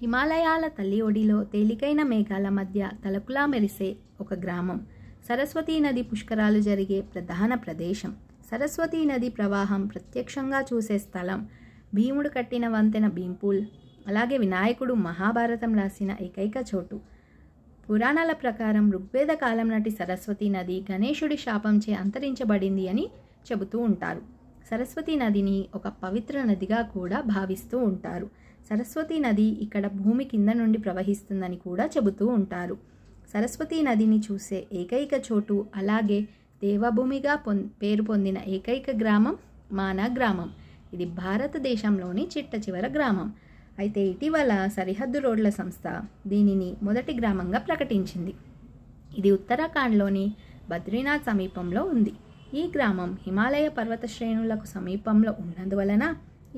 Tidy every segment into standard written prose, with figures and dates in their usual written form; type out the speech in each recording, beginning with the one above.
హిమాలయాల తల్లి ఒడిలో తేలికైన మేఘాల మధ్య తలకులా మెరిసే ఒక గ్రామం. సరస్వతీ నది పుష్కరాలు జరిగే ప్రధాన ప్రదేశం. సరస్వతీ నది ప్రవాహం ప్రత్యక్షంగా చూసే స్థలం. భీముడు కట్టిన వంతెన భీంపూల్. అలాగే వినాయకుడు మహాభారతం రాసిన ఏకైక చోటు. పురాణాల ప్రకారం ఋగ్వేద కాలం నాటి సరస్వతీ నది గణేశుడి శాపంచే అంతరించబడింది అని చెబుతూ ఉంటారు. సరస్వతీ నదిని ఒక పవిత్ర నదిగా కూడా భావిస్తూ ఉంటారు. సరస్వతీ నది ఇక్కడ భూమి కింద నుండి ప్రవహిస్తుందని కూడా చెబుతూ ఉంటారు. సరస్వతీ నదిని చూసే ఏకైక చోటు, అలాగే దేవభూమిగా పేరు పొందిన ఏకైక గ్రామం మానా గ్రామం. ఇది భారతదేశంలోని చిట్ట చివర గ్రామం. అయితే ఇటీవల సరిహద్దు రోడ్ల సంస్థ దీనిని మొదటి గ్రామంగా ప్రకటించింది. ఇది ఉత్తరాఖండ్లోని బద్రీనాథ్ సమీపంలో ఉంది. ఈ గ్రామం హిమాలయ పర్వత శ్రేణులకు సమీపంలో ఉన్నందువలన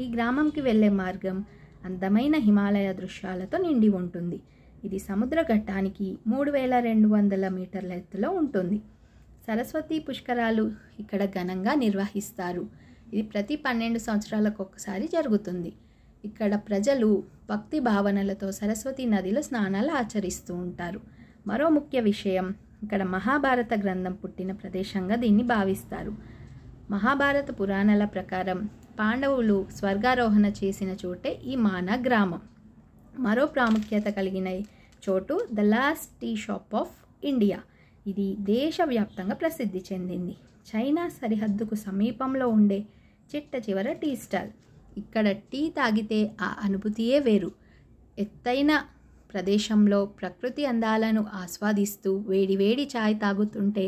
ఈ గ్రామంకి వెళ్ళే మార్గం అందమైన హిమాలయ దృశ్యాలతో నిండి ఉంటుంది. ఇది సముద్ర ఘట్టానికి 3200 మీటర్ల ఎత్తులో ఉంటుంది. సరస్వతి పుష్కరాలు ఇక్కడ ఘనంగా నిర్వహిస్తారు. ఇది ప్రతి 12 సంవత్సరాలకు ఒకసారి జరుగుతుంది. ఇక్కడ ప్రజలు భక్తి భావనలతో సరస్వతి నదిలో స్నానాలు ఆచరిస్తూ ఉంటారు. మరో ముఖ్య విషయం, ఇక్కడ మహాభారత గ్రంథం పుట్టిన ప్రదేశంగా దీన్ని భావిస్తారు. మహాభారత పురాణాల ప్రకారం పాండవులు స్వర్గారోహణ చేసిన చోటే ఈ మానా గ్రామం. మరో ప్రాముఖ్యత కలిగిన చోటు the last tea shop of India. ఇది దేశవ్యాప్తంగా ప్రసిద్ధి చెందింది. చైనా సరిహద్దుకు సమీపంలో ఉండే చిట్ట చివర టీ స్టాల్. ఇక్కడ టీ తాగితే ఆ అనుభూతియే వేరు. ఎత్తైన ప్రదేశంలో ప్రకృతి అందాలను ఆస్వాదిస్తూ వేడివేడి ఛాయ్ తాగుతుంటే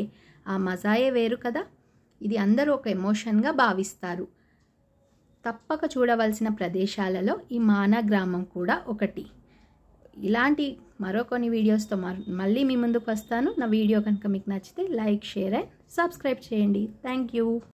ఆ మజాయే వేరు కదా. ఇది అందరూ ఒక ఎమోషన్గా భావిస్తారు. తప్పక చూడవలసిన ప్రదేశాలలో ఈ మానా గ్రామం కూడా ఒకటి. ఇలాంటి మరో కొన్ని వీడియోస్తో మళ్ళీ మీ ముందుకు వస్తాను. నా వీడియో కనుక మీకు నచ్చితే లైక్, షేర్ అండ్ సబ్స్క్రైబ్ చేయండి. Thank you.